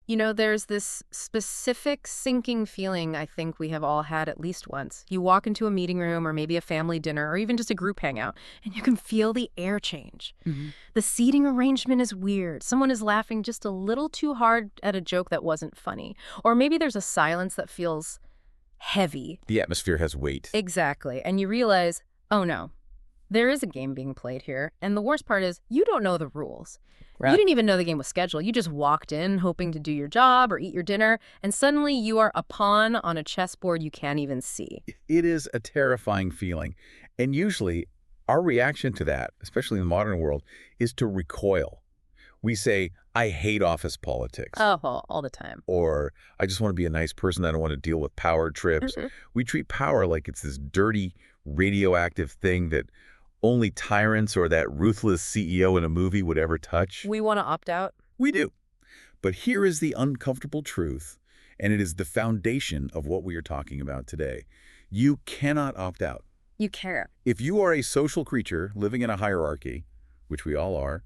You know, there's this specific sinking feeling I think we have all had at least once. You walk into a meeting room or maybe a family dinner or even just a group hangout, and you can feel the air change. Hmm. The seating arrangement is weird. Someone is laughing just a little too hard at a joke that wasn't funny. Or maybe there's a silence that feels heavy. The atmosphere has weight. Exactly. And you realize, oh no, there is a game being played here. And the worst part is you don't know the rules. You Right. didn't even know the game was scheduled. You just walked in hoping to do your job or eat your dinner, and suddenly you are a pawn on a chessboard you can't even see. It is a terrifying feeling. And usually, our reaction to that, especially in the modern world, is to recoil. We say, I hate office politics. Oh, all the time. Or, I just want to be a nice person. I don't want to deal with power trips. We treat power like it's this dirty, radioactive thing that only tyrants or that ruthless CEO in a movie would ever touch. We want to opt out. We do. But here is the uncomfortable truth, and it is the foundation of what we are talking about today. You cannot opt out. You care. If you are a social creature living in a hierarchy, which we all are,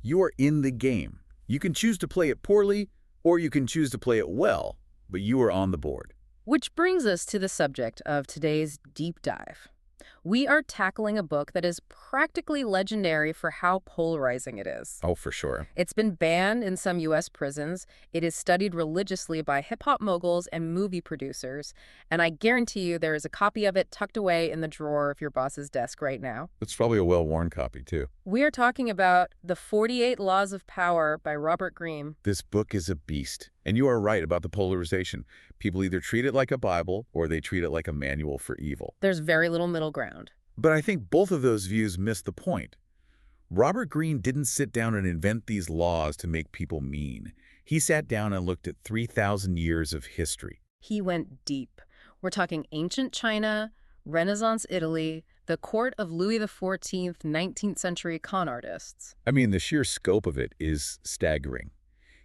you are in the game. You can choose to play it poorly, or you can choose to play it well, but you are on the board. Which brings us to the subject of today's deep dive. We are tackling a book that is practically legendary for how polarizing it is. Oh, for sure. It's been banned in some U.S. prisons. It is studied religiously by hip-hop moguls and movie producers. And I guarantee you there is a copy of it tucked away in the drawer of your boss's desk right now. It's probably a well-worn copy, too. We are talking about The 48 Laws of Power by Robert Greene. This book is a beast. And you are right about the polarization. People either treat it like a Bible or they treat it like a manual for evil. There's very little middle ground. But I think both of those views miss the point. Robert Greene didn't sit down and invent these laws to make people mean. He sat down and looked at 3,000 years of history. He went deep. We're talking ancient China, Renaissance Italy, the court of Louis XIV, 19th century con artists. I mean, the sheer scope of it is staggering.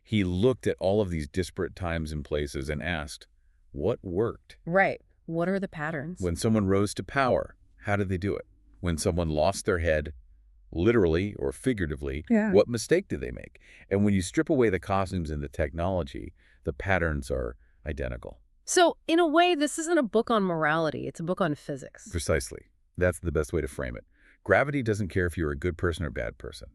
He looked at all of these disparate times and places and asked, what worked? Right. What are the patterns? When someone rose to power, how did they do it? When someone lost their head, literally or figuratively, what mistake did they make? And when you strip away the costumes and the technology, the patterns are identical. So, in a way, this isn't a book on morality. It's a book on physics. Precisely. That's the best way to frame it. Gravity doesn't care if you're a good person or bad person.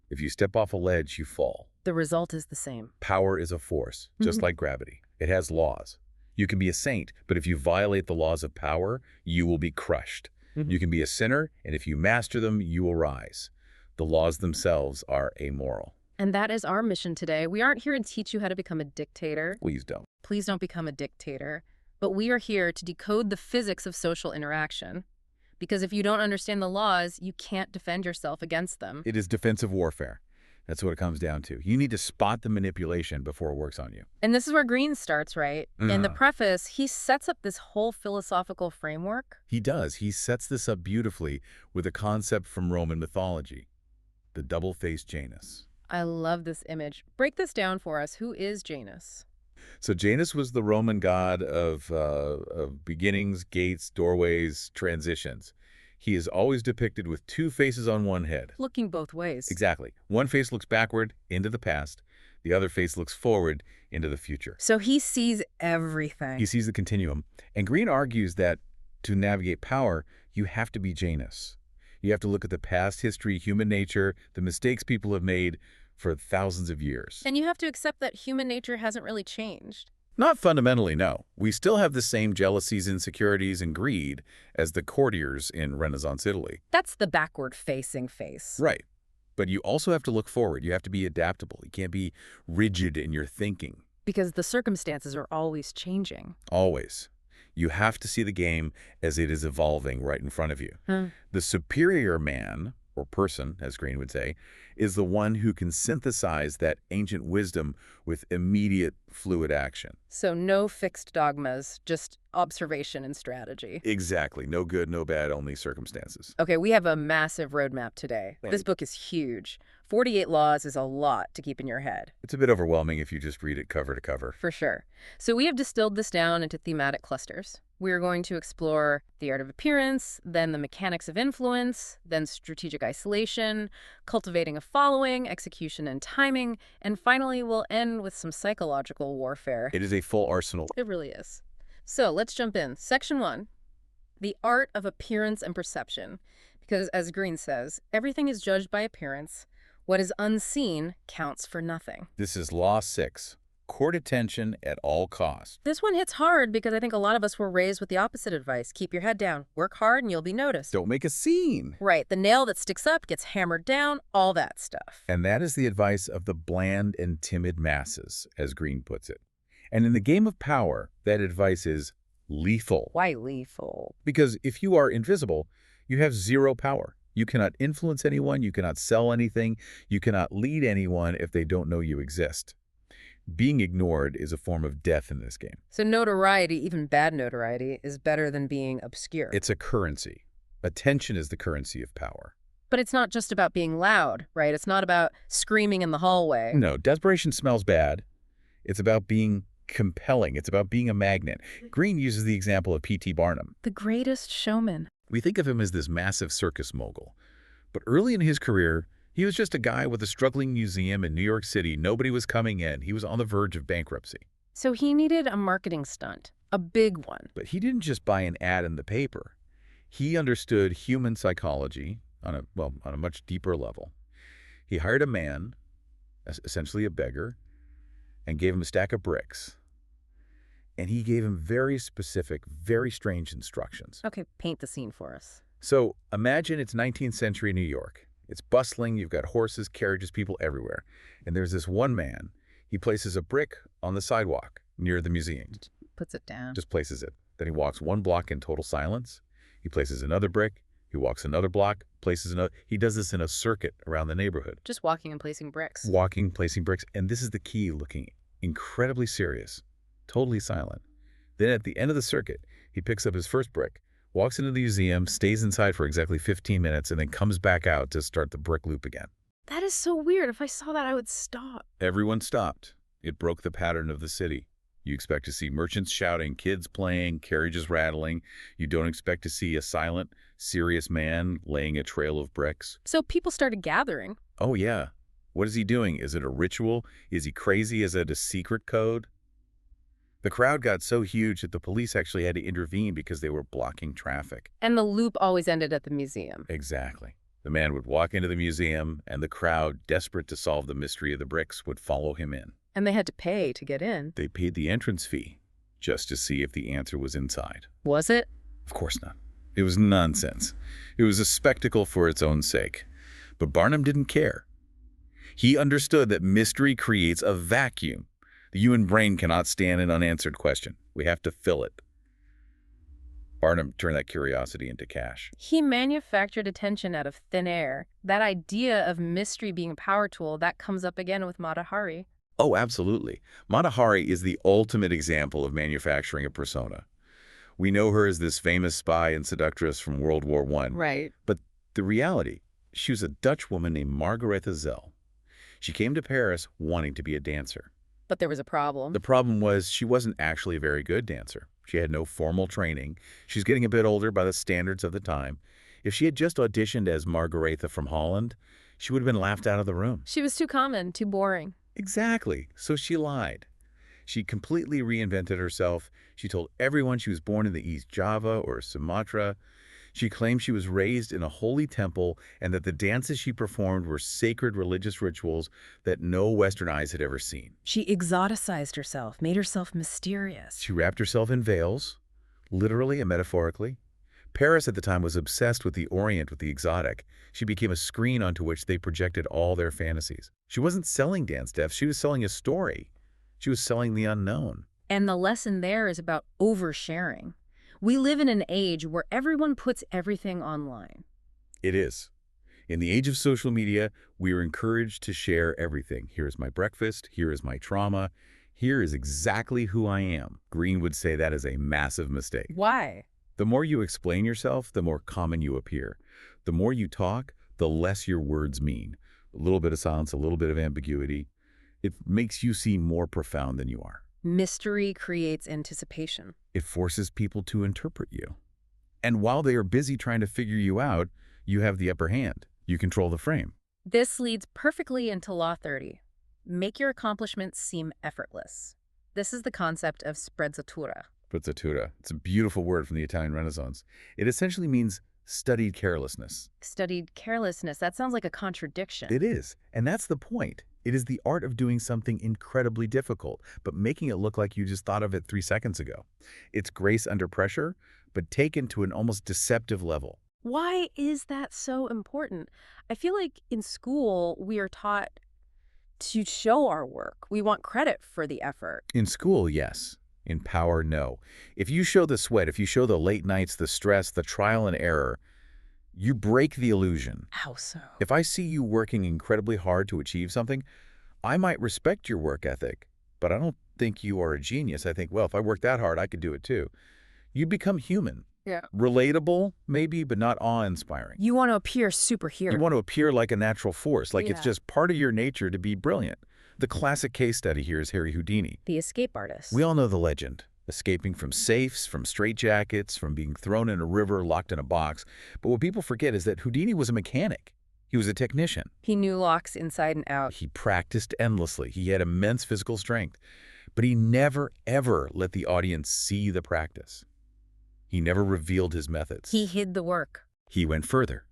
If you step off a ledge, you fall. The result is the same. Power is a force, just like gravity. It has laws. You can be a saint, but if you violate the laws of power, you will be crushed. You can be a sinner, and if you master them, you will rise. The laws themselves are amoral. And that is our mission today. We aren't here to teach you how to become a dictator. Please don't. Please don't become a dictator. But we are here to decode the physics of social interaction. Because if you don't understand the laws, you can't defend yourself against them. It is defensive warfare. That's what it comes down to. You need to spot the manipulation before it works on you. And this is where Greene starts, right? In the preface, he sets up this whole philosophical framework. He does. He sets this up beautifully with a concept from Roman mythology, the double-faced Janus. I love this image. Break this down for us. Who is Janus? So Janus was the Roman god of beginnings, gates, doorways, transitions. He is always depicted with two faces on one head. Looking both ways. Exactly. One face looks backward into the past. The other face looks forward into the future. So he sees everything. He sees the continuum. And Greene argues that to navigate power, you have to be Janus. You have to look at the past history, human nature, the mistakes people have made for thousands of years. And you have to accept that human nature hasn't really changed. Not fundamentally, no. We still have the same jealousies, insecurities, and greed as the courtiers in Renaissance Italy. That's the backward-facing face. Right. But you also have to look forward. You have to be adaptable. You can't be rigid in your thinking. Because the circumstances are always changing. Always. You have to see the game as it is evolving right in front of you. The superior man, or person, as Greene would say, is the one who can synthesize that ancient wisdom with immediate fluid action. So no fixed dogmas, just observation and strategy. Exactly. No good, no bad, only circumstances. Okay, we have a massive roadmap today. This book is huge. 48 laws is a lot to keep in your head. It's a bit overwhelming if you just read it cover to cover. For sure. So we have distilled this down into thematic clusters. We are going to explore the art of appearance, then the mechanics of influence, then strategic isolation, cultivating a following, execution and timing, and finally we'll end with some psychological warfare. It is a full arsenal. It really is. So let's jump in. Section 1, the art of appearance and perception. Because as Greene says, everything is judged by appearance. What is unseen counts for nothing. This is Law 6. Court attention at all costs. This one hits hard because I think a lot of us were raised with the opposite advice. Keep your head down, work hard, and you'll be noticed. Don't make a scene. Right. The nail that sticks up gets hammered down, all that stuff. And that is the advice of the bland and timid masses, as Greene puts it. And in the game of power, that advice is lethal. Why lethal? Because if you are invisible, you have zero power. You cannot influence anyone, you cannot sell anything, you cannot lead anyone if they don't know you exist. Being ignored is a form of death in this game. So notoriety, even bad notoriety, is better than being obscure. It's a currency. Attention is the currency of power. But it's not just about being loud, right? It's not about screaming in the hallway. No, desperation smells bad. It's about being compelling. It's about being a magnet. Greene uses the example of P.T. Barnum. The greatest showman. We think of him as this massive circus mogul. But early in his career, he was just a guy with a struggling museum in New York City. Nobody was coming in. He was on the verge of bankruptcy. So he needed a marketing stunt, a big one. But he didn't just buy an ad in the paper. He understood human psychology on a much deeper level. He hired a man, essentially a beggar, and gave him a stack of bricks. And he gave him very specific, very strange instructions. Okay, paint the scene for us. So imagine it's 19th century New York. It's bustling, you've got horses, carriages, people everywhere. And there's this one man. He places a brick on the sidewalk near the museum. Puts it down. Just places it. Then he walks one block in total silence. He places another brick. He walks another block, places another. He does this in a circuit around the neighborhood. Just walking and placing bricks. Walking, placing bricks. And this is the key, looking incredibly serious, totally silent. Then at the end of the circuit, he picks up his first brick, walks into the museum, stays inside for exactly 15 minutes, and then comes back out to start the brick loop again. That is so weird. If I saw that, I would stop. Everyone stopped. It broke the pattern of the city. You expect to see merchants shouting, kids playing, carriages rattling. You don't expect to see a silent, serious man laying a trail of bricks. So people started gathering. Oh, yeah. What is he doing? Is it a ritual? Is he crazy? Is it a secret code? The crowd got so huge that the police actually had to intervene because they were blocking traffic. And the loop always ended at the museum. Exactly. The man would walk into the museum, and the crowd, desperate to solve the mystery of the bricks, would follow him in. And they had to pay to get in. They paid the entrance fee just to see if the answer was inside. Was it? Of course not. It was nonsense. It was a spectacle for its own sake. But Barnum didn't care. He understood that mystery creates a vacuum. The human brain cannot stand an unanswered question. We have to fill it. Barnum turned that curiosity into cash. He manufactured attention out of thin air. That idea of mystery being a power tool, that comes up again with Mata Hari. Oh, absolutely. Mata Hari is the ultimate example of manufacturing a persona. We know her as this famous spy and seductress from World War I. Right. But the reality, she was a Dutch woman named Margaretha Zell. She came to Paris wanting to be a dancer. But there was a problem. The problem was she wasn't actually a very good dancer. She had no formal training. She's getting a bit older by the standards of the time. If she had just auditioned as Margaretha from Holland, she would have been laughed out of the room. She was too common, too boring. Exactly. So she lied. She completely reinvented herself. She told everyone she was born in the East Java or Sumatra. She claimed she was raised in a holy temple and that the dances she performed were sacred religious rituals that no Western eyes had ever seen. She exoticized herself, made herself mysterious. She wrapped herself in veils, literally and metaphorically. Paris at the time was obsessed with the Orient, with the exotic. She became a screen onto which they projected all their fantasies. She wasn't selling dance steps, she was selling a story. She was selling the unknown. And the lesson there is about oversharing. We live in an age where everyone puts everything online. It is. In the age of social media, we are encouraged to share everything. Here is my breakfast. Here is my trauma. Here is exactly who I am. Greene would say that is a massive mistake. Why? The more you explain yourself, the more common you appear. The more you talk, the less your words mean. A little bit of silence, a little bit of ambiguity. It makes you seem more profound than you are. Mystery creates anticipation. It forces people to interpret you. And while they are busy trying to figure you out, you have the upper hand. You control the frame. This leads perfectly into Law 30. Make your accomplishments seem effortless. This is the concept of sprezzatura. Sprezzatura. It's a beautiful word from the Italian Renaissance. It essentially means studied carelessness. Studied carelessness. That sounds like a contradiction. It is, and that's the point. It is the art of doing something incredibly difficult, but making it look like you just thought of it 3 seconds ago. It's grace under pressure, but taken to an almost deceptive level. Why is that so important? I feel like in school, we are taught to show our work. We want credit for the effort. In school, yes. In power, no. If you show the sweat, if you show the late nights, the stress, the trial and error, you break the illusion. How so? If I see you working incredibly hard to achieve something, I might respect your work ethic, but I don't think you are a genius. I think, well, if I work that hard, I could do it too. You become human. Yeah. Relatable, maybe, but not awe-inspiring. You want to appear superhero. You want to appear like a natural force, like it's Yeah. just part of your nature to be brilliant. The classic case study here is Harry Houdini. The escape artist. We all know the legend, escaping from safes, from straitjackets, from being thrown in a river, locked in a box. But what people forget is that Houdini was a mechanic. He was a technician. He knew locks inside and out. He practiced endlessly. He had immense physical strength. But he never, ever let the audience see the practice. He never revealed his methods. He hid the work. He went further.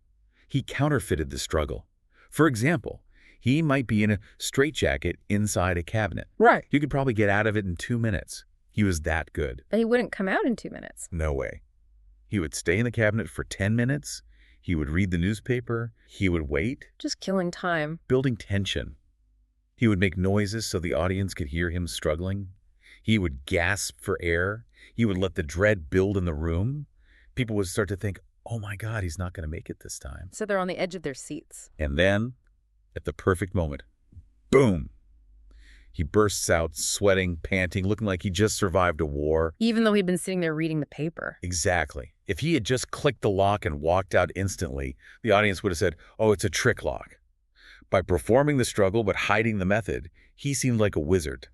He counterfeited the struggle. For example, he might be in a straitjacket inside a cabinet. Right. You could probably get out of it in 2 minutes. He was that good. But he wouldn't come out in 2 minutes. No way. He would stay in the cabinet for 10 minutes. He would read the newspaper. He would wait, Just killing time. building tension. He would make noises so the audience could hear him struggling. He would gasp for air. He would let the dread build in the room. People would start to think, oh my God, he's not going to make it this time. So they're on the edge of their seats. And then, at the perfect moment, boom! He bursts out, sweating, panting, looking like he just survived a war. Even though he'd been sitting there reading the paper. Exactly. If he had just clicked the lock and walked out instantly, the audience would have said, oh, it's a trick lock. By performing the struggle but hiding the method, he seemed like a wizard.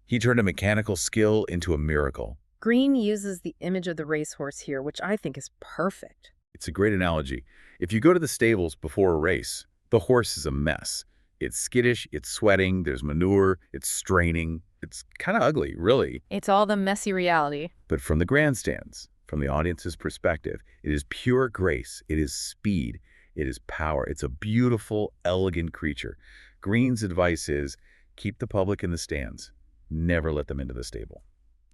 He turned a mechanical skill into a miracle. Greene uses the image of the racehorse here, which I think is perfect. It's a great analogy. If you go to the stables before a race, the horse is a mess. It's skittish, it's sweating, there's manure, it's straining. It's kind of ugly, really. It's all the messy reality. But from the grandstands, from the audience's perspective, it is pure grace, it is speed, it is power. It's a beautiful, elegant creature. Greene's advice is, keep the public in the stands. Never let them into the stable.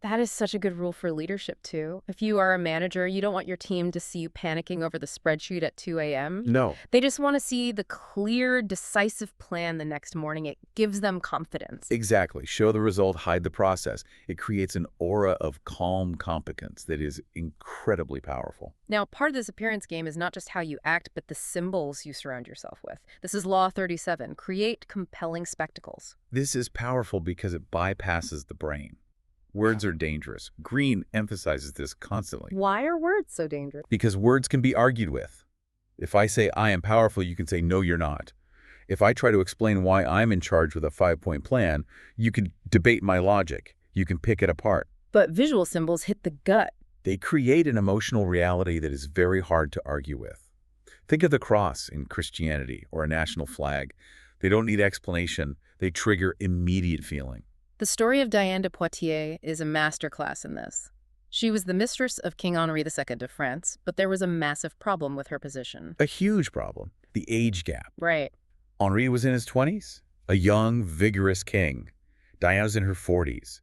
That is such a good rule for leadership, too. If you are a manager, you don't want your team to see you panicking over the spreadsheet at 2 a.m. No. They just want to see the clear, decisive plan the next morning. It gives them confidence. Exactly. Show the result, hide the process. It creates an aura of calm competence that is incredibly powerful. Now, part of this appearance game is not just how you act, but the symbols you surround yourself with. This is Law 37. Create compelling spectacles. This is powerful because it bypasses the brain. Words are dangerous. Greene emphasizes this constantly. Why are words so dangerous? Because words can be argued with. If I say I am powerful, you can say no, you're not. If I try to explain why I'm in charge with a 5-point plan, you can debate my logic. You can pick it apart. But visual symbols hit the gut. They create an emotional reality that is very hard to argue with. Think of the cross in Christianity or a national flag. They don't need explanation. They trigger immediate feeling. The story of Diane de Poitiers is a masterclass in this. She was the mistress of King Henri II of France, but there was a massive problem with her position. A huge problem. The age gap. Right. Henri was in his 20s, a young, vigorous king. Diane was in her 40s.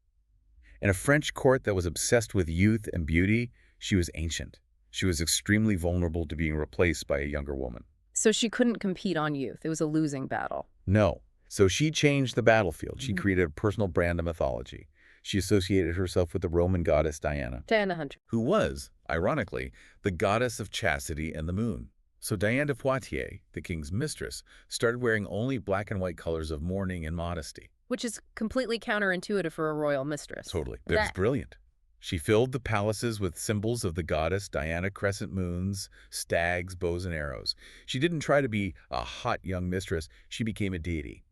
In a French court that was obsessed with youth and beauty, she was ancient. She was extremely vulnerable to being replaced by a younger woman. So she couldn't compete on youth. It was a losing battle. No. So she changed the battlefield. She created a personal brand of mythology. She associated herself with the Roman goddess Diana, Diana Hunter. who was, ironically, the goddess of chastity and the moon. So Diane de Poitiers, the king's mistress, started wearing only black and white colors of mourning and modesty. Which is completely counterintuitive for a royal mistress. Totally. That was brilliant. She filled the palaces with symbols of the goddess Diana, crescent moons, stags, bows, and arrows. She didn't try to be a hot young mistress. She became a deity.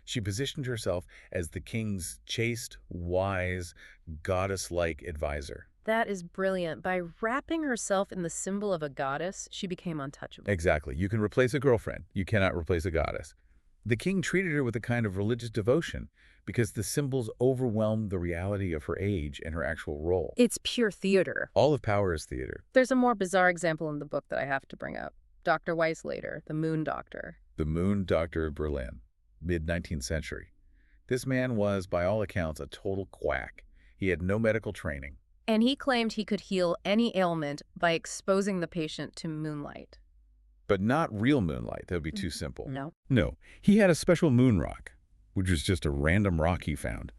She positioned herself as the king's chaste, wise, goddess-like advisor. That is brilliant. By wrapping herself in the symbol of a goddess, she became untouchable. Exactly. You can replace a girlfriend. You cannot replace a goddess. The king treated her with a kind of religious devotion because the symbols overwhelmed the reality of her age and her actual role. It's pure theater. All of power is theater. There's a more bizarre example in the book that I have to bring up. Dr. Weisslater, the Moon Doctor. The Moon Doctor of Berlin, mid-19th century. This man was, by all accounts, a total quack. He had no medical training. And he claimed he could heal any ailment by exposing the patient to moonlight. But not real moonlight. That would be too simple. No. No. He had a special moon rock, which was just a random rock he found,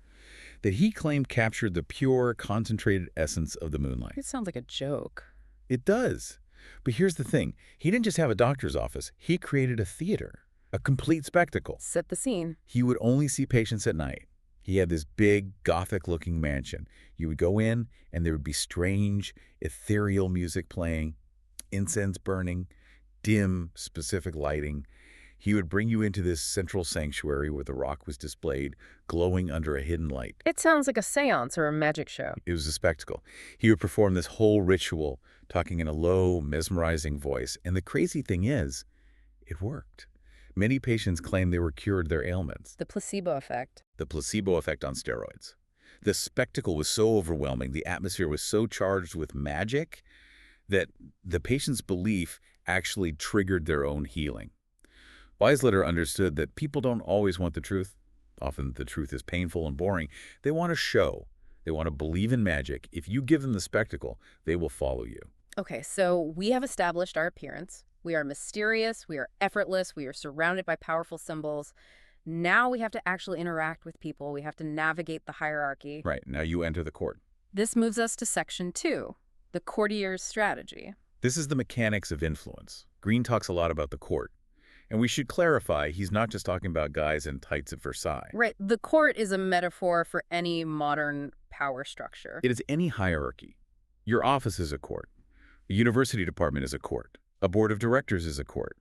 that he claimed captured the pure, concentrated essence of the moonlight. It sounds like a joke. It does. But here's the thing. He didn't just have a doctor's office. He created a theater, a complete spectacle. Set the scene. He would only see patients at night. He had this big, Gothic-looking mansion. You would go in, and there would be strange, ethereal music playing, incense burning, dim, specific lighting. He would bring you into this central sanctuary where the rock was displayed, glowing under a hidden light. It sounds like a seance or a magic show. It was a spectacle. He would perform this whole ritual, talking in a low, mesmerizing voice. And the crazy thing is, it worked. Many patients claimed they were cured their ailments. The placebo effect. The placebo effect on steroids. The spectacle was so overwhelming, the atmosphere was so charged with magic, that the patient's belief actually triggered their own healing. Weisslater understood that people don't always want the truth. Often the truth is painful and boring. They want a show. They want to believe in magic. If you give them the spectacle, they will follow you. Okay, so we have established our appearance. We are mysterious, we are effortless, we are surrounded by powerful symbols. Now we have to actually interact with people. We have to navigate the hierarchy. Right, now you enter the court. This moves us to section 2, the courtier's strategy. This is the mechanics of influence. Greene talks a lot about the court. And we should clarify, he's not just talking about guys in tights at Versailles. Right, the court is a metaphor for any modern power structure. It is any hierarchy. Your office is a court. A university department is a court. A board of directors is a court.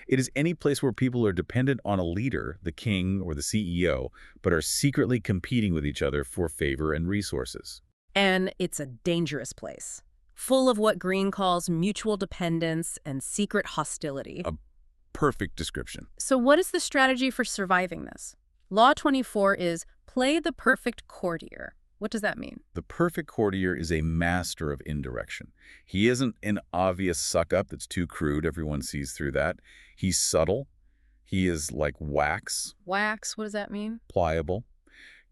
It is any place where people are dependent on a leader, the king or the CEO, but are secretly competing with each other for favor and resources. And it's a dangerous place, full of what Greene calls mutual dependence and secret hostility. A perfect description. So what is the strategy for surviving this? Law 24 is play the perfect courtier. What does that mean? The perfect courtier is a master of indirection. He isn't an obvious suck-up that's too crude. Everyone sees through that. He's subtle. He is like wax. Wax, what does that mean? Pliable.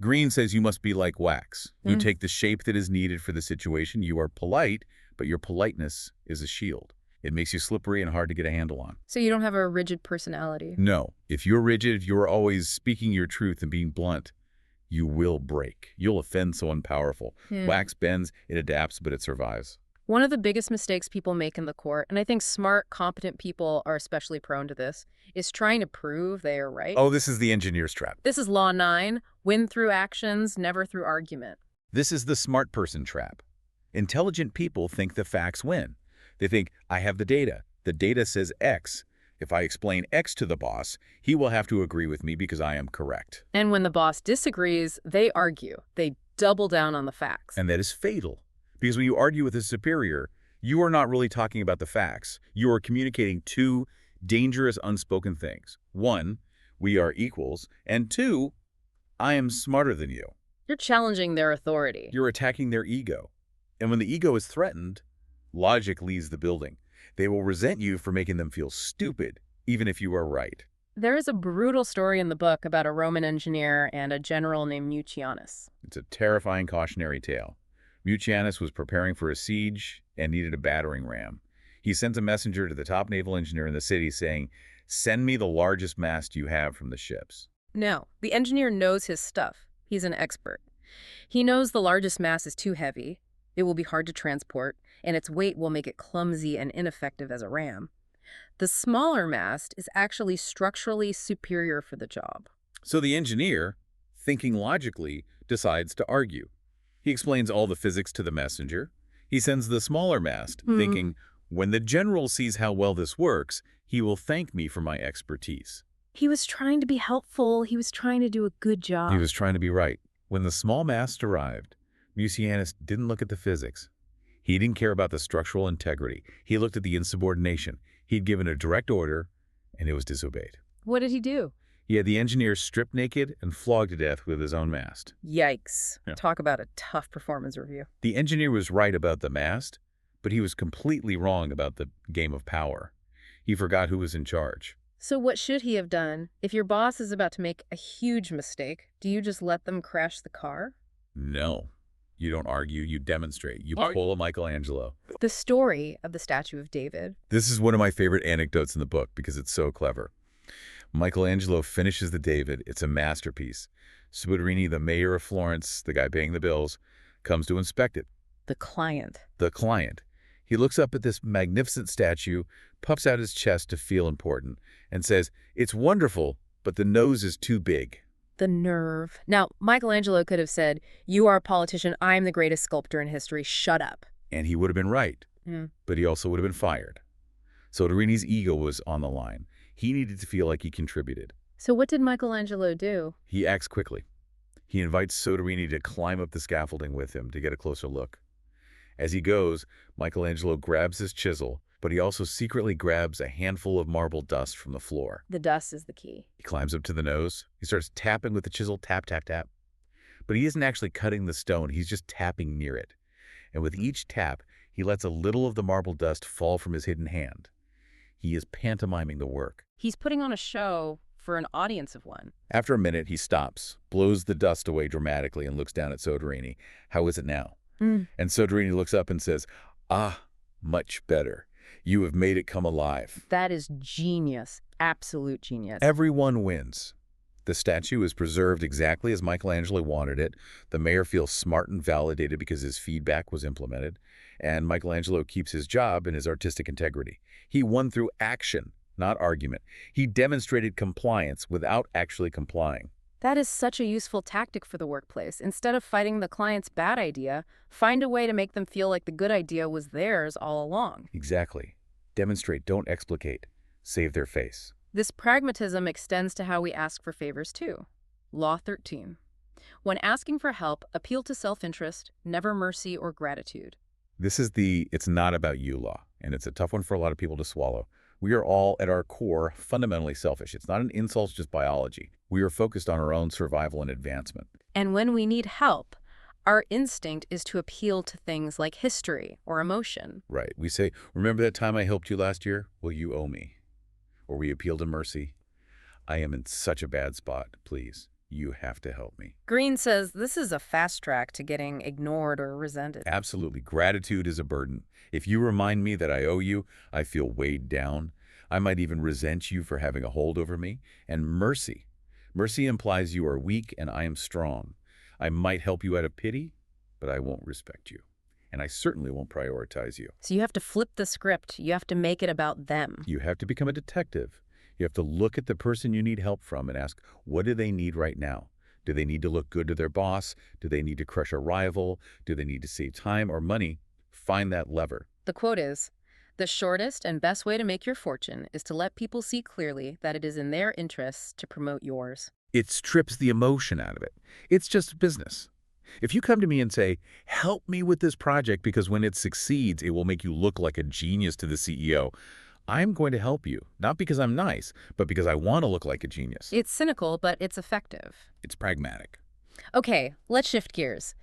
Greene says you must be like wax. You take the shape that is needed for the situation. You are polite, but your politeness is a shield. It makes you slippery and hard to get a handle on. So you don't have a rigid personality? No. If you're rigid, you're always speaking your truth and being blunt. You will break. You'll offend someone powerful. Wax bends, it adapts, but it survives. One of the biggest mistakes people make in the court, and I think smart, competent people are especially prone to this, is trying to prove they are right. Oh, this is the engineer's trap. This is Law 9, win through actions, never through argument. This is the smart person trap. Intelligent people think the facts win. They think, I have the data. The data says X. If I explain X to the boss, he will have to agree with me because I am correct. And when the boss disagrees, they argue. They double down on the facts. And that is fatal. Because when you argue with a superior, you are not really talking about the facts. You are communicating two dangerous unspoken things. One, we are equals. And two, I am smarter than you. You're challenging their authority. You're attacking their ego. And when the ego is threatened, logic leaves the building. They will resent you for making them feel stupid, even if you are right. There is a brutal story in the book about a Roman engineer and a general named Mucianus. It's a terrifying cautionary tale. Mucianus was preparing for a siege and needed a battering ram. He sends a messenger to the top naval engineer in the city saying, "Send me the largest mast you have from the ships." No, the engineer knows his stuff. He's an expert. He knows the largest mast is too heavy, it will be hard to transport, and its weight will make it clumsy and ineffective as a ram. The smaller mast is actually structurally superior for the job. So the engineer, thinking logically, decides to argue. He explains all the physics to the messenger. He sends the smaller mast, thinking, when the general sees how well this works, he will thank me for my expertise. He was trying to be helpful. He was trying to do a good job. He was trying to be right. When the small mast arrived, Mucianus didn't look at the physics. He didn't care about the structural integrity. He looked at the insubordination. He'd given a direct order, and it was disobeyed. What did he do? He had the engineers stripped naked and flogged to death with his own mast. Yikes. Yeah. Talk about a tough performance review. The engineer was right about the mast, but he was completely wrong about the game of power. He forgot who was in charge. So what should he have done? If your boss is about to make a huge mistake, do you just let them crash the car? No. You don't argue, you demonstrate. You pull a Michelangelo. The story of the statue of David. This is one of my favorite anecdotes in the book because it's so clever. Michelangelo finishes the David. It's a masterpiece. Soderini, the mayor of Florence, the guy paying the bills, comes to inspect it. The client. The client. He looks up at this magnificent statue, puffs out his chest to feel important, and says, "It's wonderful, but the nose is too big." The nerve. Now, Michelangelo could have said, "You are a politician. I'm the greatest sculptor in history. Shut up." And he would have been right, but he also would have been fired. Soderini's ego was on the line. He needed to feel like he contributed. So what did Michelangelo do? He acts quickly. He invites Soderini to climb up the scaffolding with him to get a closer look. As he goes, Michelangelo grabs his chisel, but he also secretly grabs a handful of marble dust from the floor. The dust is the key. He climbs up to the nose. He starts tapping with the chisel, tap, tap, tap. But he isn't actually cutting the stone. He's just tapping near it. And with each tap, he lets a little of the marble dust fall from his hidden hand. He is pantomiming the work. He's putting on a show for an audience of one. After a minute, he stops, blows the dust away dramatically, and looks down at Soderini. "How is it now?" And Soderini looks up and says, "Ah, much better. You have made it come alive." That is genius. Absolute genius. Everyone wins. The statue is preserved exactly as Michelangelo wanted it. The mayor feels smart and validated because his feedback was implemented. And Michelangelo keeps his job and his artistic integrity. He won through action, not argument. He demonstrated compliance without actually complying. That is such a useful tactic for the workplace. Instead of fighting the client's bad idea, find a way to make them feel like the good idea was theirs all along. Exactly. Demonstrate, don't explicate. Save their face. This pragmatism extends to how we ask for favors too. Law 13. When asking for help, appeal to self-interest, never mercy or gratitude. This is the "it's not about you" law, and it's a tough one for a lot of people to swallow. We are all, at our core, fundamentally selfish. It's not an insult, it's just biology. We are focused on our own survival and advancement. And when we need help, our instinct is to appeal to things like history or emotion. Right. We say, "Remember that time I helped you last year? Well, you owe me." Or we appeal to mercy. "I am in such a bad spot. Please, you have to help me." Greene says this is a fast track to getting ignored or resented. Absolutely. Gratitude is a burden. If you remind me that I owe you, I feel weighed down. I might even resent you for having a hold over me. And mercy. Mercy implies you are weak and I am strong. I might help you out of pity, but I won't respect you. And I certainly won't prioritize you. So you have to flip the script. You have to make it about them. You have to become a detective. You have to look at the person you need help from and ask, what do they need right now? Do they need to look good to their boss? Do they need to crush a rival? Do they need to save time or money? Find that lever. The quote is, "The shortest and best way to make your fortune is to let people see clearly that it is in their interests to promote yours." It strips the emotion out of it. It's just business. If you come to me and say, "Help me with this project because when it succeeds, it will make you look like a genius to the CEO," I'm going to help you, not because I'm nice, but because I want to look like a genius. It's cynical, but it's effective. It's pragmatic. Okay, let's shift gears.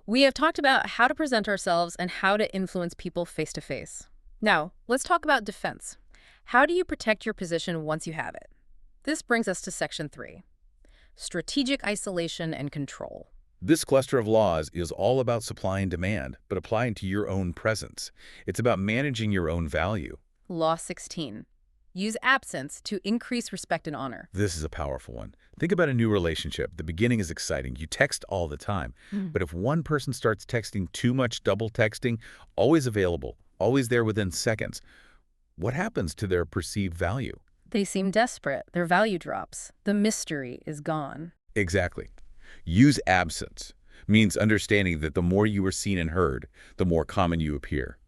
We have talked about how to present ourselves and how to influence people face to face. Now, let's talk about defense. How do you protect your position once you have it? This brings us to Section 3. Strategic isolation and control. This cluster of laws is all about supply and demand, but applying to your own presence. It's about managing your own value. Law 16. Use absence to increase respect and honor. This is a powerful one. Think about a new relationship. The beginning is exciting. You text all the time. But if one person starts texting too much, double texting, always available, always there within seconds, what happens to their perceived value? They seem desperate. Their value drops. The mystery is gone. Exactly. Use absence. Means understanding that the more you are seen and heard, the more common you appear.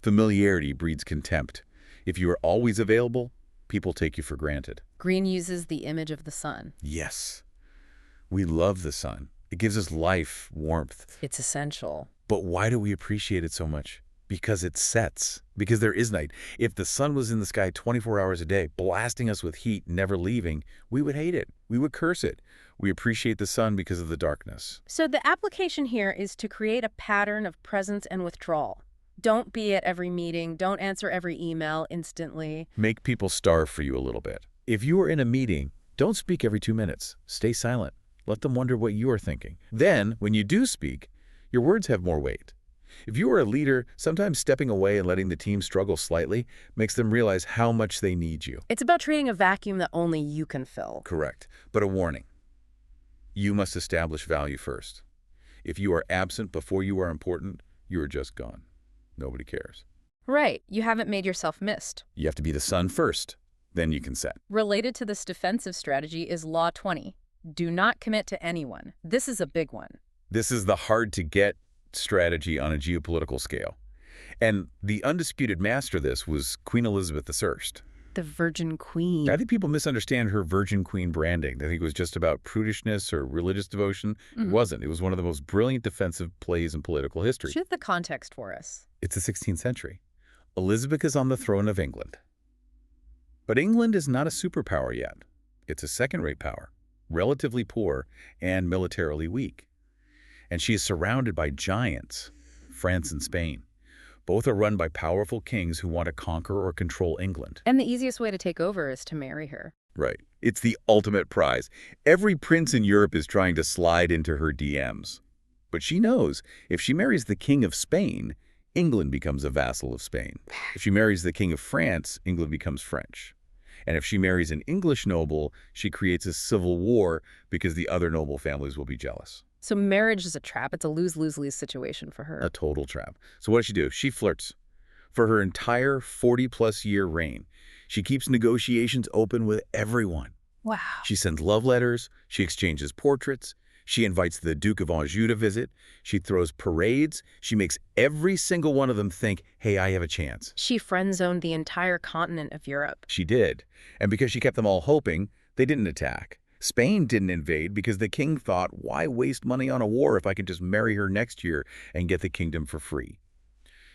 Familiarity breeds contempt. If you are always available, people take you for granted. Greene uses the image of the sun. Yes. We love the sun. It gives us life, warmth. It's essential. But why do we appreciate it so much? Because it sets. Because there is night. If the sun was in the sky 24 hours a day, blasting us with heat, never leaving, we would hate it. We would curse it. We appreciate the sun because of the darkness. So the application here is to create a pattern of presence and withdrawal. Don't be at every meeting. Don't answer every email instantly. Make people starve for you a little bit. If you are in a meeting, don't speak every 2 minutes. Stay silent. Let them wonder what you are thinking. Then, when you do speak, your words have more weight. If you are a leader, sometimes stepping away and letting the team struggle slightly makes them realize how much they need you. It's about treating a vacuum that only you can fill. Correct. But a warning. You must establish value first. If you are absent before you are important, you are just gone. Nobody cares. Right. You haven't made yourself missed. You have to be the sun first. Then you can set. Related to this defensive strategy is Law 20. Do not commit to anyone. This is a big one. This is the hard-to-get strategy on a geopolitical scale. And the undisputed master of this was Queen Elizabeth I. The Virgin Queen. I think people misunderstand her Virgin Queen branding. They think it was just about prudishness or religious devotion. It wasn't. It was one of the most brilliant defensive plays in political history. Shift the context for us. It's the 16th century. Elizabeth is on the throne of England. But England is not a superpower yet. It's a second-rate power, relatively poor and militarily weak. And she is surrounded by giants, France and Spain. Both are run by powerful kings who want to conquer or control England. And the easiest way to take over is to marry her. Right. It's the ultimate prize. Every prince in Europe is trying to slide into her DMs. But she knows if she marries the king of Spain, England becomes a vassal of Spain. If she marries the king of France, England becomes French. And if she marries an English noble, she creates a civil war because the other noble families will be jealous. So marriage is a trap. It's a lose-lose-lose situation for her. A total trap. So what does she do? She flirts. For her entire 40-plus year reign, she keeps negotiations open with everyone. Wow. She sends love letters. She exchanges portraits. She invites the Duke of Anjou to visit. She throws parades. She makes every single one of them think, hey, I have a chance. She friend-zoned the entire continent of Europe. She did. And because she kept them all hoping, they didn't attack. Spain didn't invade because the king thought, why waste money on a war if I can just marry her next year and get the kingdom for free?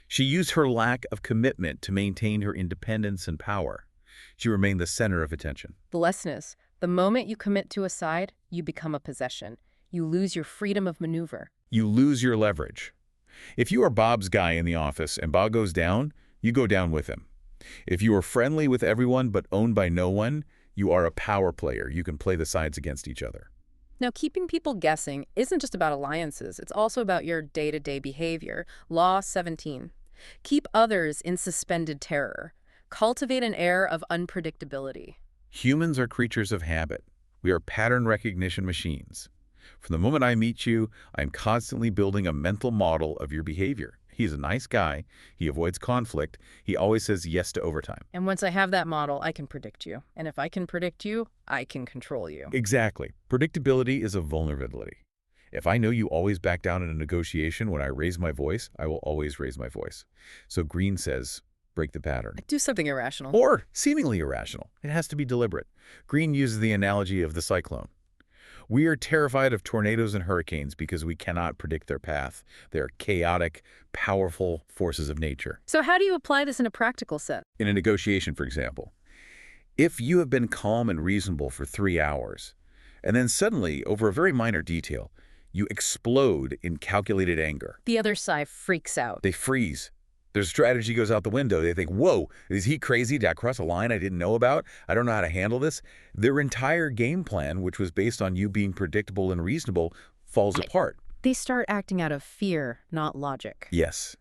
She used her lack of commitment to maintain her independence and power. She remained the center of attention. The lesson is, the moment you commit to a side, you become a possession. You lose your freedom of maneuver. You lose your leverage. If you are Bob's guy in the office and Bob goes down, you go down with him. If you are friendly with everyone but owned by no one, you are a power player. You can play the sides against each other. Now, keeping people guessing isn't just about alliances. It's also about your day-to-day behavior. Law 17. Keep others in suspended terror. Cultivate an air of unpredictability. Humans are creatures of habit. We are pattern recognition machines. From the moment I meet you, I'm constantly building a mental model of your behavior. He's a nice guy. He avoids conflict. He always says yes to overtime. And once I have that model, I can predict you. And if I can predict you, I can control you. Exactly. Predictability is a vulnerability. If I know you always back down in a negotiation when I raise my voice, I will always raise my voice. So Greene says, break the pattern. Do something irrational. Or seemingly irrational. It has to be deliberate. Greene uses the analogy of the cyclone. We are terrified of tornadoes and hurricanes because we cannot predict their path. They are chaotic, powerful forces of nature. So how do you apply this in a practical sense? In a negotiation, for example, if you have been calm and reasonable for 3 hours, and then suddenly, over a very minor detail, you explode in calculated anger. The other side freaks out. They freeze. Their strategy goes out the window. They think, whoa, is he crazy? Did I cross a line I didn't know about? I don't know how to handle this. Their entire game plan, which was based on you being predictable and reasonable, falls apart. They start acting out of fear, not logic. Yes.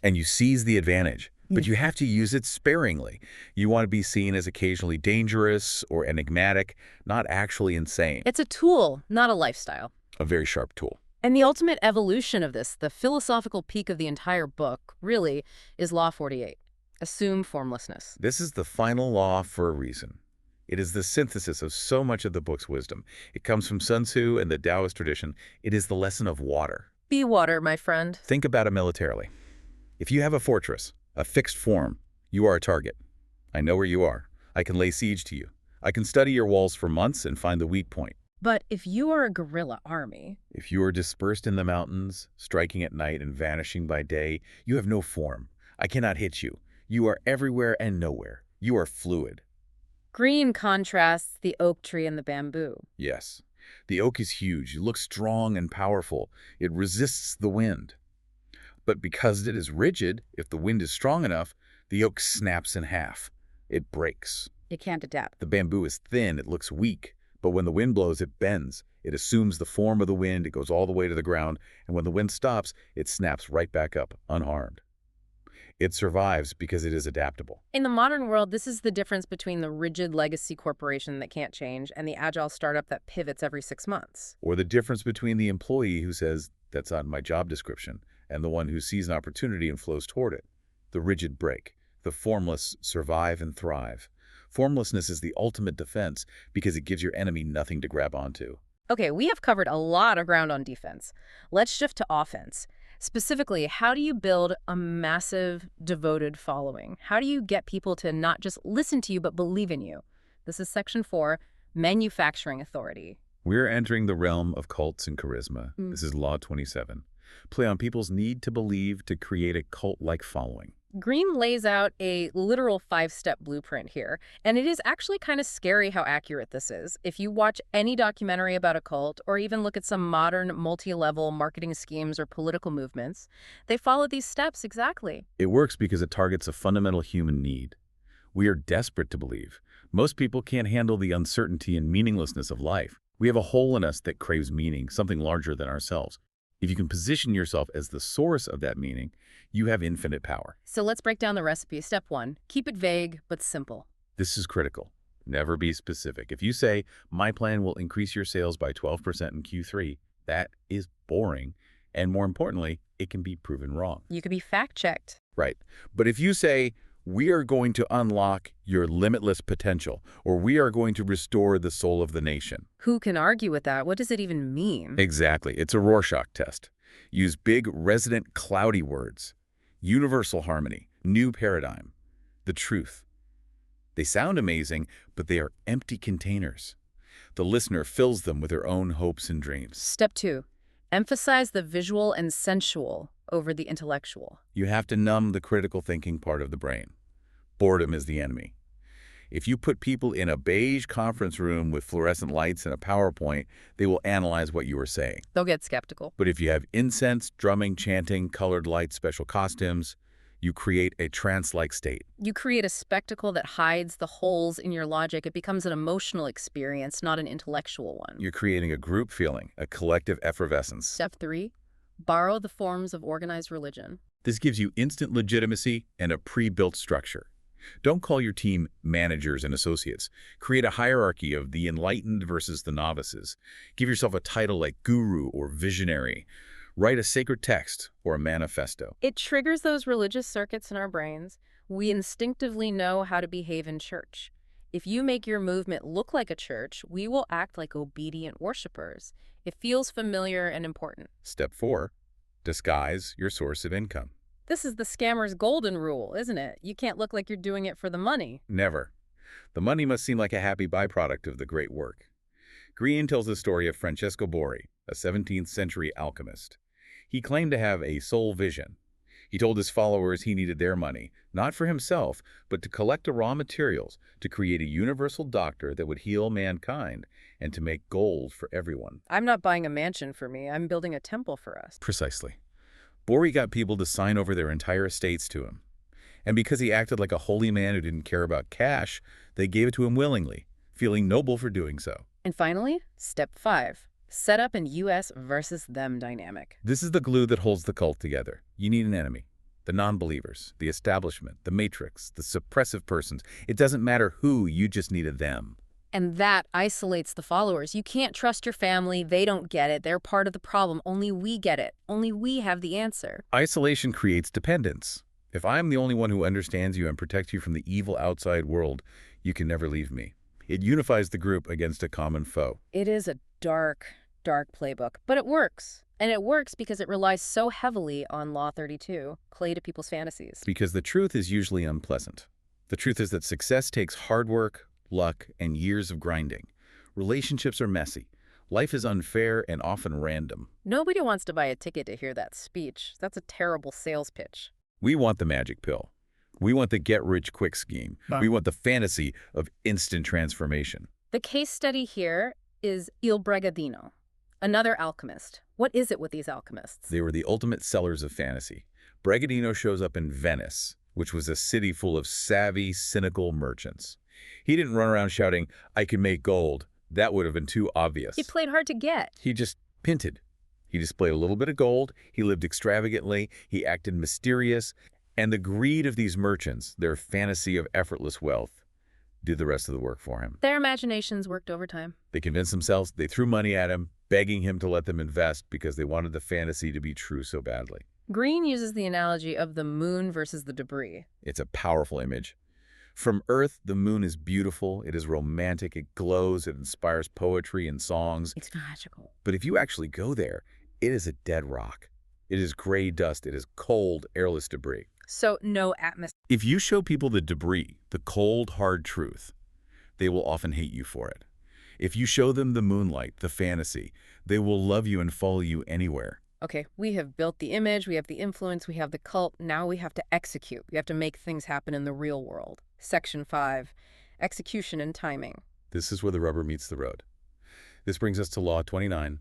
And you seize the advantage, but you have to use it sparingly. You want to be seen as occasionally dangerous or enigmatic, not actually insane. It's a tool, not a lifestyle. A very sharp tool. And the ultimate evolution of this, the philosophical peak of the entire book, really, is Law 48. Assume formlessness. This is the final law for a reason. It is the synthesis of so much of the book's wisdom. It comes from Sun Tzu and the Taoist tradition. It is the lesson of water. Be water, my friend. Think about it militarily. If you have a fortress, a fixed form, you are a target. I know where you are. I can lay siege to you. I can study your walls for months and find the weak point. But if you are a guerrilla army, If you are dispersed in the mountains, striking at night and vanishing by day, you have no form. I cannot hit you. You are everywhere and nowhere. You are fluid. Greene contrasts the oak tree and the bamboo. Yes. The oak is huge. It looks strong and powerful. It resists the wind. But because it is rigid, if the wind is strong enough, the oak snaps in half. It breaks. It can't adapt. The bamboo is thin. It looks weak. But when the wind blows, it bends. It assumes the form of the wind. It goes all the way to the ground. And when the wind stops, it snaps right back up, unharmed. It survives because it is adaptable. In the modern world, this is the difference between the rigid legacy corporation that can't change and the agile startup that pivots every 6 months. Or the difference between the employee who says, "That's not my job description," and the one who sees an opportunity and flows toward it. The rigid break. The formless survive and thrive. Formlessness is the ultimate defense because it gives your enemy nothing to grab onto. Okay, we have covered a lot of ground on defense. Let's shift to offense. Specifically, how do you build a massive, devoted following? How do you get people to not just listen to you, but believe in you? This is Section 4, Manufacturing Authority. We're entering the realm of cults and charisma. This is Law 27. Play on people's need to believe to create a cult-like following. Greene lays out a literal 5-step blueprint here, and it is actually kind of scary how accurate this is. If you watch any documentary about a cult, or even look at some modern multi-level marketing schemes or political movements, they follow these steps exactly. It works because it targets a fundamental human need. We are desperate to believe. Most people can't handle the uncertainty and meaninglessness of life. We have a hole in us that craves meaning, something larger than ourselves. If you can position yourself as the source of that meaning, you have infinite power. So let's break down the recipe. Step 1, keep it vague but simple. This is critical. Never be specific. If you say, "My plan will increase your sales by 12% in Q3, that is boring. And more importantly, it can be proven wrong. You could be fact-checked. Right. But if you say, "We are going to unlock your limitless potential," or "We are going to restore the soul of the nation." Who can argue with that? What does it even mean? Exactly. It's a Rorschach test. Use big, resonant, cloudy words. Universal harmony, new paradigm, the truth. They sound amazing, but they are empty containers. The listener fills them with their own hopes and dreams. Step 2, emphasize the visual and sensual over the intellectual. You have to numb the critical thinking part of the brain. Boredom is the enemy. If you put people in a beige conference room with fluorescent lights and a PowerPoint, they will analyze what you are saying. They'll get skeptical. But if you have incense, drumming, chanting, colored lights, special costumes, you create a trance-like state. You create a spectacle that hides the holes in your logic. It becomes an emotional experience, not an intellectual one. You're creating a group feeling, a collective effervescence. Step 3, borrow the forms of organized religion. This gives you instant legitimacy and a pre-built structure. Don't call your team managers and associates. Create a hierarchy of the enlightened versus the novices. Give yourself a title like guru or visionary. Write a sacred text or a manifesto. It triggers those religious circuits in our brains. We instinctively know how to behave in church. If you make your movement look like a church, we will act like obedient worshipers. It feels familiar and important. Step 4, disguise your source of income. This is the scammer's golden rule, isn't it? You can't look like you're doing it for the money. Never. The money must seem like a happy byproduct of the great work. Greene tells the story of Francesco Borri, a 17th century alchemist. He claimed to have a soul vision. He told his followers he needed their money, not for himself, but to collect the raw materials, to create a universal doctor that would heal mankind, and to make gold for everyone. I'm not buying a mansion for me. I'm building a temple for us. Precisely. Borri got people to sign over their entire estates to him. And because he acted like a holy man who didn't care about cash, they gave it to him willingly, feeling noble for doing so. And finally, step 5, set up an US versus them dynamic. This is the glue that holds the cult together. You need an enemy. The non-believers, the establishment, the matrix, the suppressive persons. It doesn't matter who, you just need a them. And that isolates the followers. You can't trust your family. They don't get it. They're part of the problem. Only we get it. Only we have the answer. Isolation creates dependence. If I'm the only one who understands you and protects you from the evil outside world, you can never leave me. It unifies the group against a common foe. It is a dark, dark playbook, but it works. And it works because it relies so heavily on Law 32, play to people's fantasies. Because the truth is usually unpleasant. The truth is that success takes hard work, luck, and years of grinding. Relationships are messy. Life is unfair and often random. Nobody wants to buy a ticket to hear that speech. That's a terrible sales pitch. We want the magic pill. We want the get-rich-quick scheme. We want the fantasy of instant transformation. The case study here is Il Bregadino, another alchemist. What is it with these alchemists? They were the ultimate sellers of fantasy. Bregadino shows up in Venice, which was a city full of savvy, cynical merchants. He didn't run around shouting, "I can make gold." That would have been too obvious. He played hard to get. He just hinted. He displayed a little bit of gold, he lived extravagantly, he acted mysterious, and the greed of these merchants, their fantasy of effortless wealth, did the rest of the work for him. Their imaginations worked overtime. They convinced themselves, they threw money at him, begging him to let them invest because they wanted the fantasy to be true so badly. Greene uses the analogy of the moon versus the debris. It's a powerful image. From Earth, the moon is beautiful, it is romantic, it glows, it inspires poetry and songs. It's magical. But if you actually go there, it is a dead rock. It is gray dust, it is cold, airless debris. So no atmosphere. If you show people the debris, the cold, hard truth, they will often hate you for it. If you show them the moonlight, the fantasy, they will love you and follow you anywhere. Okay, we have built the image, we have the influence, we have the cult. Now we have to execute. We have to make things happen in the real world. Section 5, execution and timing. This is where the rubber meets the road. This brings us to Law 29,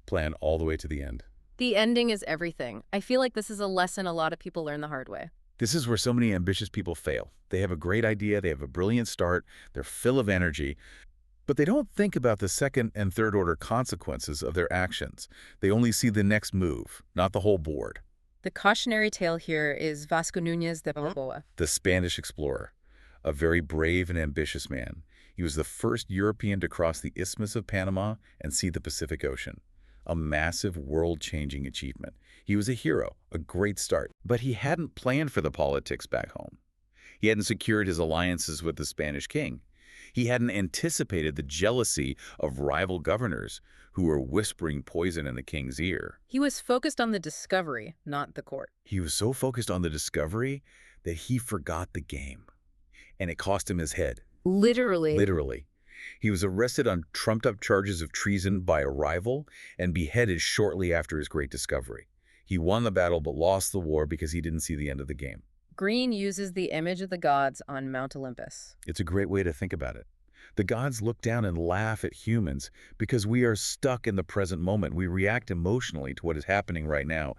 plan all the way to the end. The ending is everything. I feel like this is a lesson a lot of people learn the hard way. This is where so many ambitious people fail. They have a great idea, they have a brilliant start, they're full of energy, but they don't think about the second and third order consequences of their actions. They only see the next move, not the whole board. The cautionary tale here is Vasco Núñez de Balboa. The Spanish explorer, a very brave and ambitious man. He was the first European to cross the Isthmus of Panama and see the Pacific Ocean. A massive world-changing achievement. He was a hero, a great start, but he hadn't planned for the politics back home. He hadn't secured his alliances with the Spanish king. He hadn't anticipated the jealousy of rival governors who were whispering poison in the king's ear. He was focused on the discovery, not the court. He was so focused on the discovery that he forgot the game, and it cost him his head. Literally. Literally. He was arrested on trumped-up charges of treason by a rival and beheaded shortly after his great discovery. He won the battle but lost the war because he didn't see the end of the game. Greene uses the image of the gods on Mount Olympus. It's a great way to think about it. The gods look down and laugh at humans because we are stuck in the present moment. We react emotionally to what is happening right now.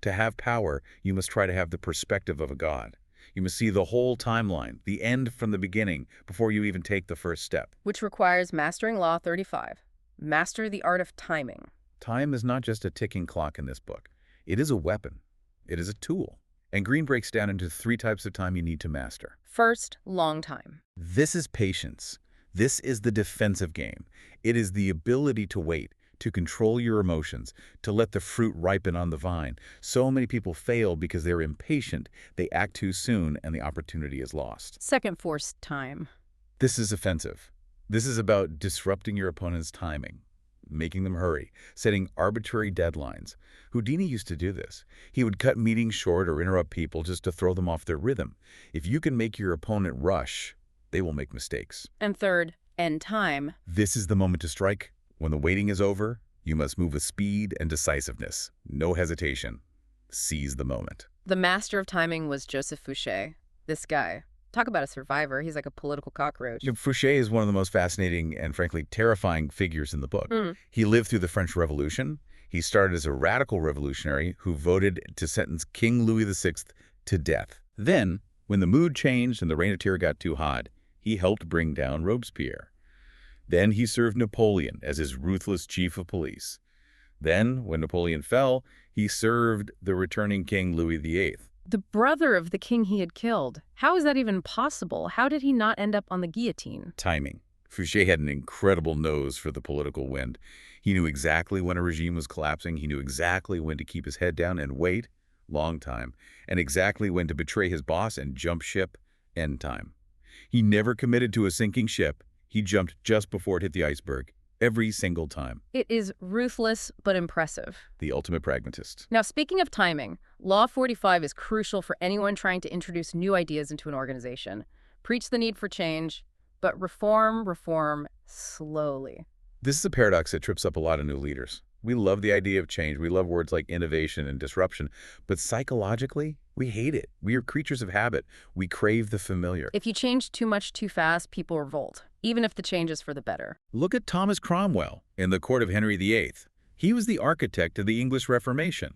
To have power, you must try to have the perspective of a god. You must see the whole timeline, the end from the beginning, before you even take the first step. Which requires mastering Law 35. Master the art of timing. Time is not just a ticking clock in this book. It is a weapon. It is a tool. And Greene breaks down into 3 types of time you need to master. First, long time. This is patience. This is the defensive game. It is the ability to wait, to control your emotions, to let the fruit ripen on the vine. So many people fail because they're impatient, they act too soon, and the opportunity is lost. Second force, time. This is offensive. This is about disrupting your opponent's timing, making them hurry, setting arbitrary deadlines. Houdini used to do this. He would cut meetings short or interrupt people just to throw them off their rhythm. If you can make your opponent rush, they will make mistakes. And third, end time. This is the moment to strike. When the waiting is over, you must move with speed and decisiveness. No hesitation. Seize the moment. The master of timing was Joseph Fouché. This guy. Talk about a survivor. He's like a political cockroach. Fouché is one of the most fascinating and frankly terrifying figures in the book. He lived through the French Revolution. He started as a radical revolutionary who voted to sentence King Louis VI to death. Then, when the mood changed and the reign of terror got too hot, he helped bring down Robespierre. Then he served Napoleon as his ruthless chief of police. Then, when Napoleon fell, he served the returning King Louis VIII. The brother of the king he had killed. How is that even possible? How did he not end up on the guillotine? Timing. Fouché had an incredible nose for the political wind. He knew exactly when a regime was collapsing. He knew exactly when to keep his head down and wait, long time, and exactly when to betray his boss and jump ship, end time. He never committed to a sinking ship. He jumped just before it hit the iceberg, every single time. It is ruthless but impressive. The ultimate pragmatist. Now, speaking of timing, Law 45 is crucial for anyone trying to introduce new ideas into an organization. Preach the need for change, but reform slowly. This is a paradox that trips up a lot of new leaders. We love the idea of change. We love words like innovation and disruption. But psychologically, we hate it. We are creatures of habit. We crave the familiar. If you change too much too fast, people revolt, even if the change is for the better. Look at Thomas Cromwell in the court of Henry VIII. He was the architect of the English Reformation.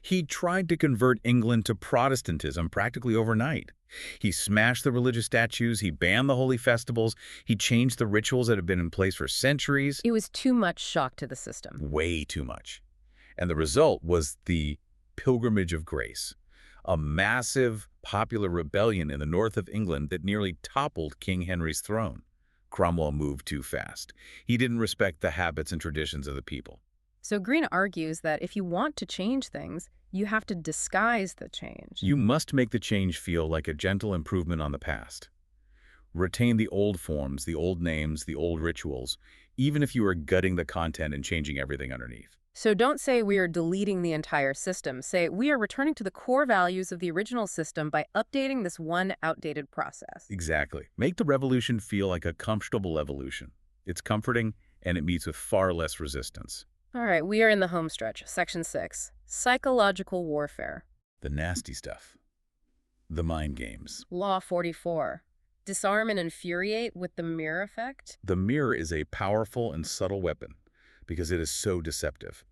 He tried to convert England to Protestantism practically overnight. He smashed the religious statues, he banned the holy festivals, he changed the rituals that had been in place for centuries. It was too much shock to the system. Way too much. And the result was the Pilgrimage of Grace, a massive popular rebellion in the north of England that nearly toppled King Henry's throne. Cromwell moved too fast. He didn't respect the habits and traditions of the people. So Greene argues that if you want to change things, you have to disguise the change. You must make the change feel like a gentle improvement on the past. Retain the old forms, the old names, the old rituals, even if you are gutting the content and changing everything underneath. So don't say we are deleting the entire system. Say we are returning to the core values of the original system by updating this one outdated process. Exactly. Make the revolution feel like a comfortable evolution. It's comforting, and it meets with far less resistance. All right, we are in the home stretch. Section 6, Psychological Warfare. The nasty stuff. The mind games. Law 44, disarm and infuriate with the mirror effect. The mirror is a powerful and subtle weapon because it is so deceptive.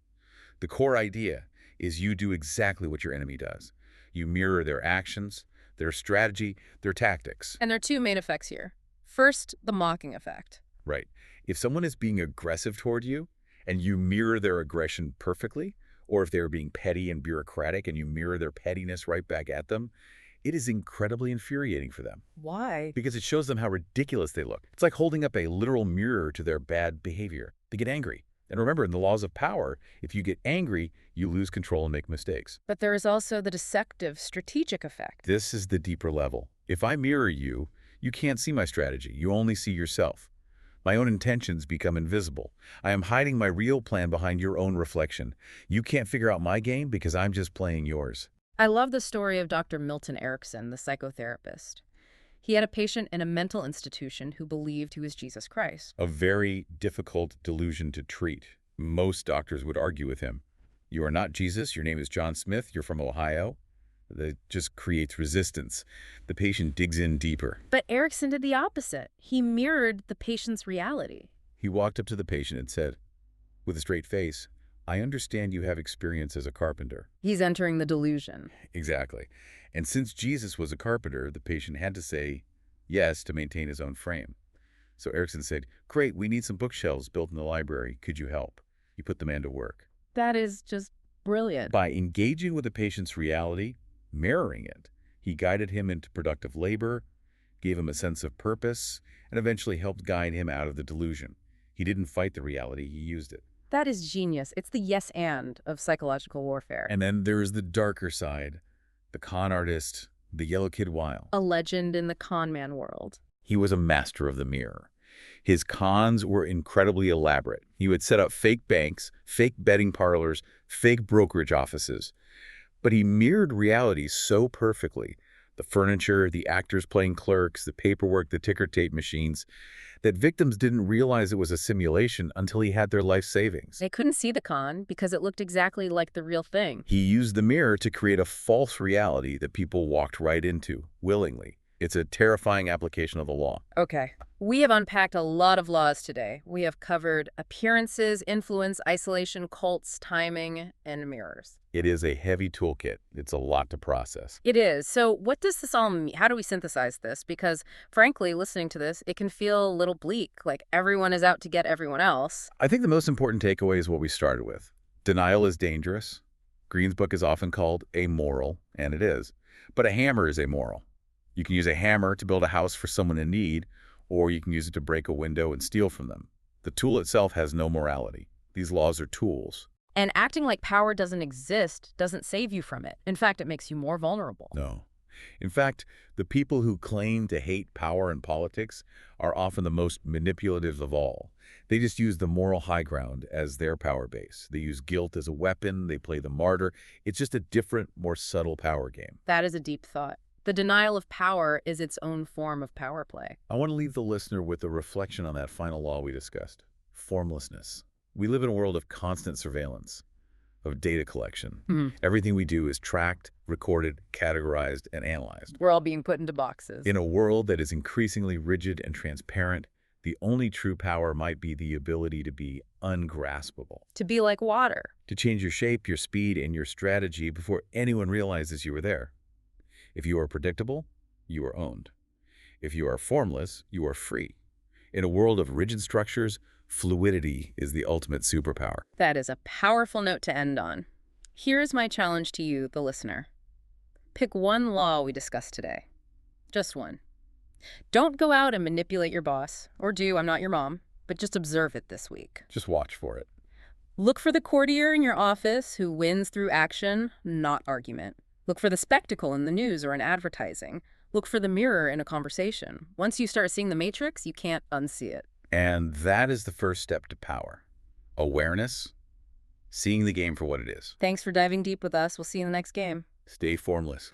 The core idea is you do exactly what your enemy does. You mirror their actions, their strategy, their tactics. And there are two main effects here. First, the mocking effect. Right. If someone is being aggressive toward you, and you mirror their aggression perfectly, or if they're being petty and bureaucratic and you mirror their pettiness right back at them, it is incredibly infuriating for them. Why? Because it shows them how ridiculous they look. It's like holding up a literal mirror to their bad behavior. They get angry. And remember, in the laws of power, if you get angry, you lose control and make mistakes. But there is also the deceptive, strategic effect. This is the deeper level. If I mirror you, you can't see my strategy. You only see yourself. My own intentions become invisible. I am hiding my real plan behind your own reflection. You can't figure out my game because I'm just playing yours. I love the story of Dr. Milton Erickson, the psychotherapist. He had a patient in a mental institution who believed he was Jesus Christ. A very difficult delusion to treat. Most doctors would argue with him. You are not Jesus. Your name is John Smith. You're from Ohio. That just creates resistance. The patient digs in deeper. But Erickson did the opposite. He mirrored the patient's reality. He walked up to the patient and said, with a straight face, I understand you have experience as a carpenter. He's entering the delusion. Exactly. And since Jesus was a carpenter, the patient had to say yes to maintain his own frame. So Erickson said, great, we need some bookshelves built in the library. Could you help? He put the man to work. That is just brilliant. By engaging with the patient's reality, mirroring it, he guided him into productive labor, gave him a sense of purpose, and eventually helped guide him out of the delusion. He didn't fight the reality, he used it. That is genius. It's the yes and of psychological warfare. And then there is the darker side, the con artist, the yellow kid Weil. A legend in the con man world. He was a master of the mirror. His cons were incredibly elaborate. He would set up fake banks, fake betting parlors, fake brokerage offices. But he mirrored reality so perfectly, the furniture, the actors playing clerks, the paperwork, the ticker tape machines, that victims didn't realize it was a simulation until he had their life savings. They couldn't see the con because it looked exactly like the real thing. He used the mirror to create a false reality that people walked right into, willingly. It's a terrifying application of the law. Okay. We have unpacked a lot of laws today. We have covered appearances, influence, isolation, cults, timing, and mirrors. It is a heavy toolkit. It's a lot to process. It is. So what does this all mean? How do we synthesize this? Because, frankly, listening to this, it can feel a little bleak, like everyone is out to get everyone else. I think the most important takeaway is what we started with. Denial is dangerous. Greene's book is often called amoral, and it is. But a hammer is amoral. You can use a hammer to build a house for someone in need, or you can use it to break a window and steal from them. The tool itself has no morality. These laws are tools. And acting like power doesn't exist doesn't save you from it. In fact, it makes you more vulnerable. No. In fact, the people who claim to hate power and politics are often the most manipulative of all. They just use the moral high ground as their power base. They use guilt as a weapon. They play the martyr. It's just a different, more subtle power game. That is a deep thought. The denial of power is its own form of power play. I want to leave the listener with a reflection on that final law we discussed. formlessness. We live in a world of constant surveillance, of data collection. Hmm. Everything we do is tracked, recorded, categorized, and analyzed. We're all being put into boxes. In a world that is increasingly rigid and transparent, the only true power might be the ability to be ungraspable. To be like water. To change your shape, your speed, and your strategy before anyone realizes you were there. If you are predictable, you are owned. If you are formless, you are free. In a world of rigid structures, fluidity is the ultimate superpower. That is a powerful note to end on. Here is my challenge to you, the listener. Pick one law we discussed today. Just one. Don't go out and manipulate your boss, or do, I'm not your mom, but just observe it this week. Just watch for it. Look for the courtier in your office who wins through action, not argument. Look for the spectacle in the news or in advertising. Look for the mirror in a conversation. Once you start seeing the matrix, you can't unsee it. And that is the first step to power. Awareness, seeing the game for what it is. Thanks for diving deep with us. We'll see you in the next game. Stay formless.